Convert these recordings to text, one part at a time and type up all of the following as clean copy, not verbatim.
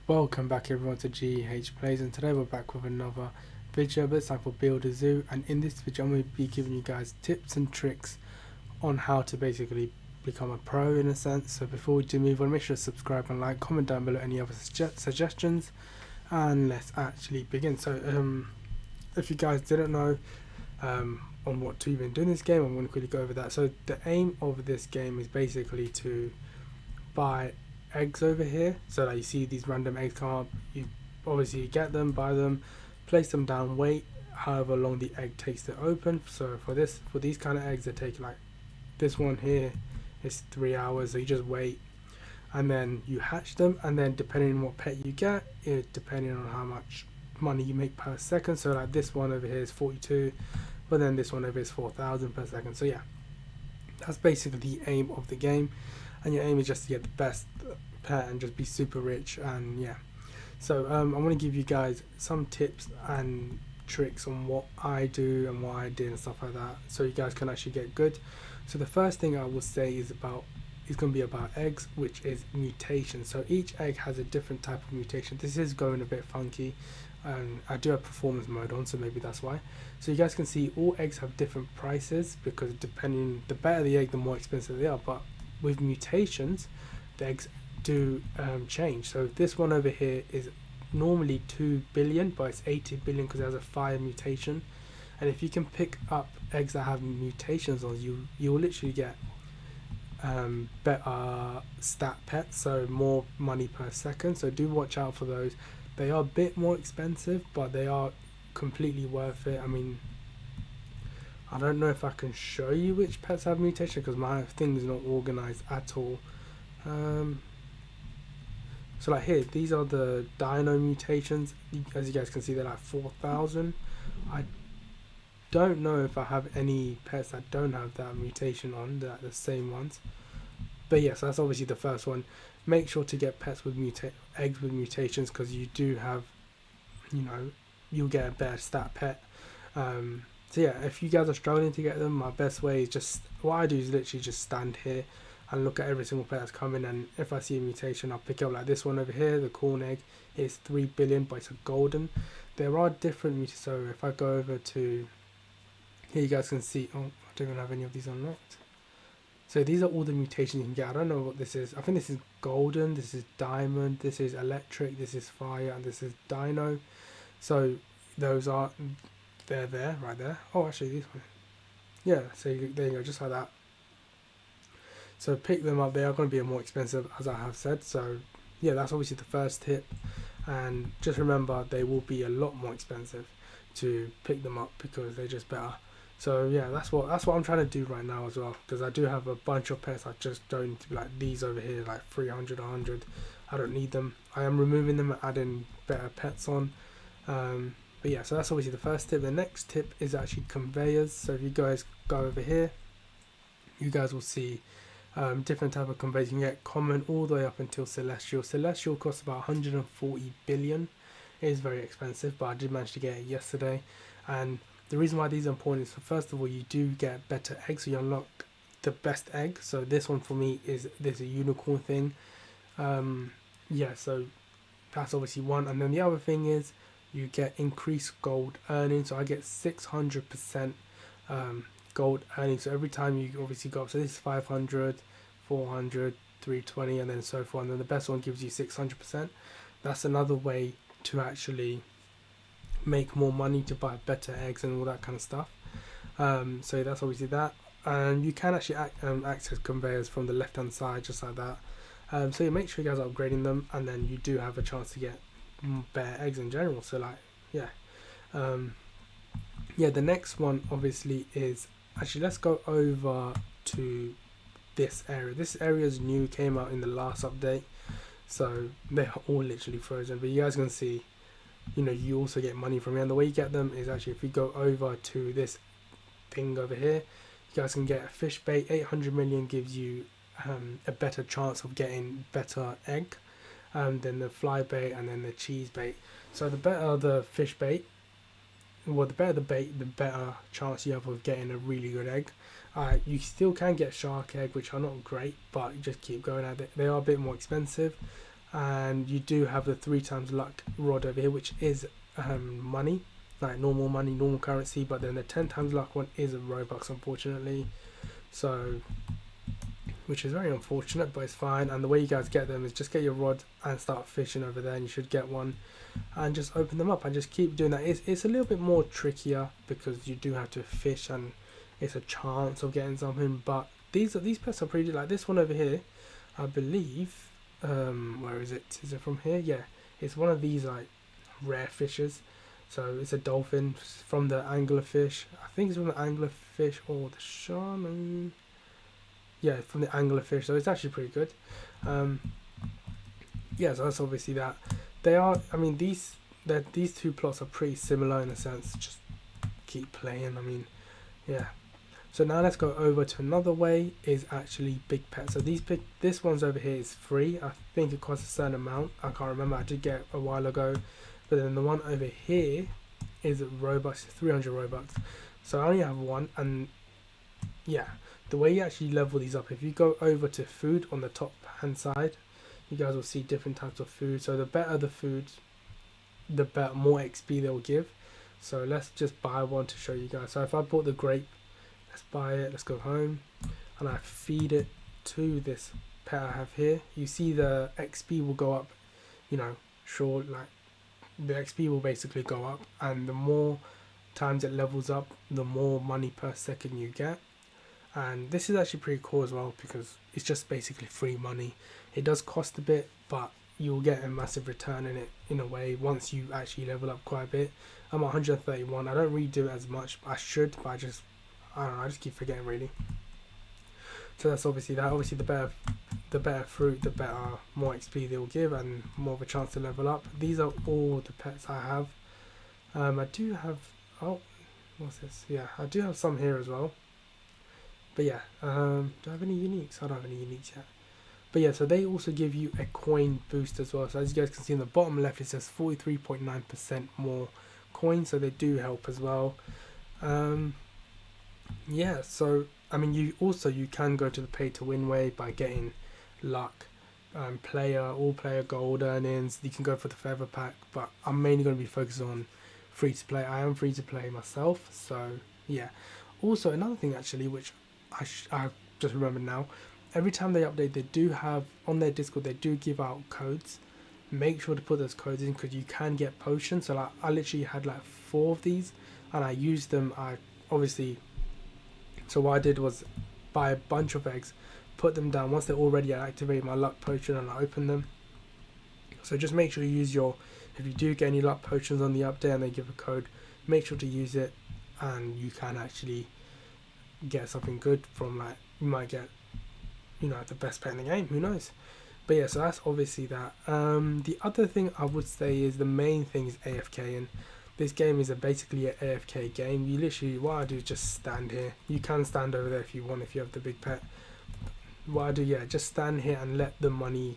Welcome back everyone to GH Plays, and today we're back with another video, but it's time for Build a Zoo. And in this video I'm going to be giving you guys tips and tricks on how to basically become a pro in a sense. So before we do move on, make sure to subscribe and like, comment down below any other suggestions, and let's actually begin. So if you guys didn't know on what to even do in this game, I'm going to quickly go over that. So the aim of this game is basically to buy eggs over here. So like you see these random eggs come up, you obviously get them, buy them, place them down, wait however long the egg takes to open. So for these kind of eggs, they take, like this one here is 3 hours, so you just wait and then you hatch them, and then depending on what pet you get, depending on how much money you make per second. So like this one over here is 42, but then this one over here is 4,000 per second. So yeah, that's basically the aim of the game, and your aim is just to get the best pet and just be super rich. And yeah, so I want to give you guys some tips and tricks on what I do and what I did and stuff like that, so you guys can actually get good. So the first thing I will say is going to be about eggs, which is mutations. So each egg has a different type of mutation. This is going a bit funky, and I do have performance mode on, so maybe that's why. So you guys can see all eggs have different prices, because depending, the better the egg, the more expensive they are. But with mutations, the eggs do change. So this one over here is normally 2 billion, but it's 80 billion because it has a fire mutation. And if you can pick up eggs that have mutations on, you will literally get better stat pets, so more money per second. So do watch out for those. They are a bit more expensive, but they are completely worth it. I mean, I don't know if I can show you which pets have mutation because my thing is not organized at all. So like here, these are the dino mutations. As you guys can see, they're like 4,000. I don't know if I have any pets that don't have that mutation on, the same ones. But yes, that's obviously the first one. Make sure to get pets with eggs with mutations, because you do have, you'll get a better stat pet. So yeah, if you guys are struggling to get them, my best way is just, what I do is literally just stand here and look at every single pet that's coming, and if I see a mutation, I'll pick up. Like this one over here, the corn egg, is 3 billion, but it's a golden. There are different mutations. So if I go over to here, you guys can see, oh, I don't even have any of these unlocked. So these are all the mutations you can get. I don't know what this is. I think this is golden, this is diamond, this is electric, this is fire, and this is dino. So those are, they're there, right there. Oh, actually these one. Yeah, so there you go, just like that. So pick them up. They are going to be more expensive, as I have said. So yeah, that's obviously the first tip. And just remember, they will be a lot more expensive to pick them up because they're just better. So yeah, that's what I'm trying to do right now as well, because I do have a bunch of pets I just don't need to be, like these over here, like 300, 100. I don't need them. I am removing them and adding better pets on. But yeah, so that's obviously the first tip. The next tip is actually conveyors. So if you guys go over here, you guys will see different type of conveyors. You can get common all the way up until celestial. Celestial costs about 140 billion. It is very expensive, but I did manage to get it yesterday. And the reason why these are important is, first of all, you do get better eggs, so you unlock the best egg. So this one for me is a unicorn thing. Yeah, so that's obviously one. And then the other thing is you get increased gold earnings. So I get 600% gold earnings. So every time you obviously go up, so this is 500, 400, 320, and then so forth. And then the best one gives you 600%. That's another way to actually make more money, to buy better eggs and all that kind of stuff. So that's obviously that. And you can actually access conveyors from the left hand side, just like that. So you make sure you guys are upgrading them, and then you do have a chance to get better eggs in general. So like, yeah. Yeah, the next one obviously is, actually let's go over to this area. This area is new, came out in the last update, so they're all literally frozen, but you guys can see, you also get money from here. And the way you get them is actually, if you go over to this thing over here, you guys can get a fish bait. 800 million gives you a better chance of getting better egg than the fly bait and then the cheese bait. So the better the fish bait, well, the better the bait, the better chance you have of getting a really good egg. You still can get shark egg, which are not great, but you just keep going at it. They are a bit more expensive. and you do have the 3 times luck rod over here, which is money, like normal money, normal currency. But then the 10 times luck one is a Robux, unfortunately. So, which is very unfortunate, but it's fine. And the way you guys get them is just get your rod and start fishing over there, and you should get one, and just open them up and just keep doing that. It's a little bit more trickier because you do have to fish, and it's a chance of getting something. But these pets are pretty, like this one over here, I believe. Where is it? Is it from here? Yeah, it's one of these like rare fishes. So it's a dolphin from the anglerfish. I think it's from the anglerfish or the shaman. Yeah, from the anglerfish. So it's actually pretty good. Yeah, so that's obviously that. They are. I mean, these 2 plots are pretty similar in a sense. Just keep playing. I mean, yeah. So now let's go over to another way, is actually big pets. So this one's over here is free. I think it costs a certain amount. I can't remember. I did get it a while ago. But then the one over here is Robux, 300 Robux. So I only have one, and yeah, the way you actually level these up, if you go over to food on the top hand side, you guys will see different types of food. So the better the food, the better, more XP they'll give. So let's just buy one to show you guys. So if I bought the grape, let's buy it, let's go home, and I feed it to this pet I have here. You see the XP will go up, you know, short, like the XP will basically go up, and the more times it levels up, the more money per second you get. And this is actually pretty cool as well, because it's just basically free money. It does cost a bit, but you'll get a massive return in it in a way once you actually level up quite a bit. I'm 131. I don't really do it as much. I should, but I don't know, I just keep forgetting really. So that's obviously that. Obviously the better fruit, the better, more XP they'll give, and more of a chance to level up. These are all the pets I have. I do have, oh, what's this? Yeah, I do have some here as well. But yeah, do I have any uniques? I don't have any uniques yet. But yeah, so they also give you a coin boost as well. So as you guys can see in the bottom left, it says 43.9% more coins. So they do help as well. Yeah, so I mean, you can go to the pay to win way by getting luck, all player gold earnings. You can go for the feather pack, but I'm mainly going to be focused on free to play. I am free to play myself, so yeah. Also, another thing actually, which I just remembered now, every time they update, they do have on their Discord, they do give out codes. Make sure to put those codes in, because you can get potions. So like, I literally had like 4 of these, and I used them. So what I did was buy a bunch of eggs, put them down. Once they're all ready, I activate my luck potion and I open them. So just make sure you use if you do get any luck potions on the update and they give a code, make sure to use it, and you can actually get something good from, like, you might get, you know, the best pet in the game, who knows. But yeah, so that's obviously that. The other thing I would say is the main thing is AFK, and this game is basically an AFK game. You literally, what I do is just stand here. You can stand over there if you want, if you have the big pet. What I do, yeah, just stand here and let the money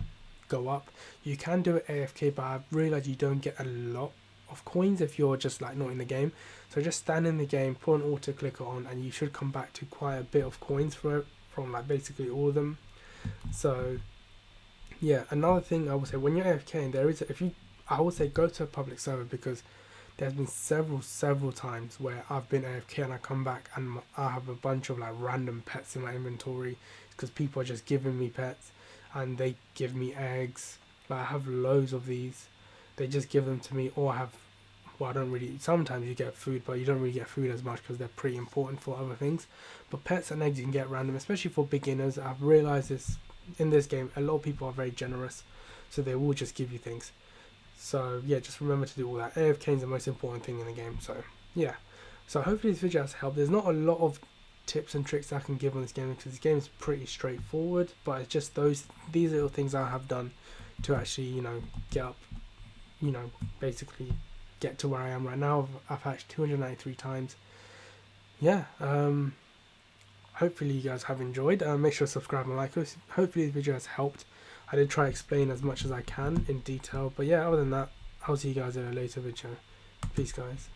go up. You can do it AFK, but I've realised you don't get a lot of coins if you're just like not in the game. So just stand in the game, put an auto clicker on, and you should come back to quite a bit of coins from like basically all of them. So yeah, another thing I would say, when you're AFK, I would say go to a public server, because there's been several times where I've been AFK and I come back and I have a bunch of like random pets in my inventory, because people are just giving me pets and they give me eggs. Like, I have loads of these. They just give them to me, or sometimes you get food, but you don't really get food as much because they're pretty important for other things. But pets and eggs you can get random, especially for beginners. I've realised this in this game, a lot of people are very generous, so they will just give you things. So yeah, just remember to do all that. AFK is the most important thing in the game. So yeah, so hopefully this video has helped. There's not a lot of tips and tricks I can give on this game, because this game is pretty straightforward, but it's just these little things I have done to actually, you know, get up, you know, basically get to where I am right now. I've hatched 293 times. Yeah, hopefully you guys have enjoyed. Make sure to subscribe and like us. Hopefully this video has helped. I did try to explain as much as I can in detail, but yeah, other than that, I'll see you guys in a later video. Peace, guys.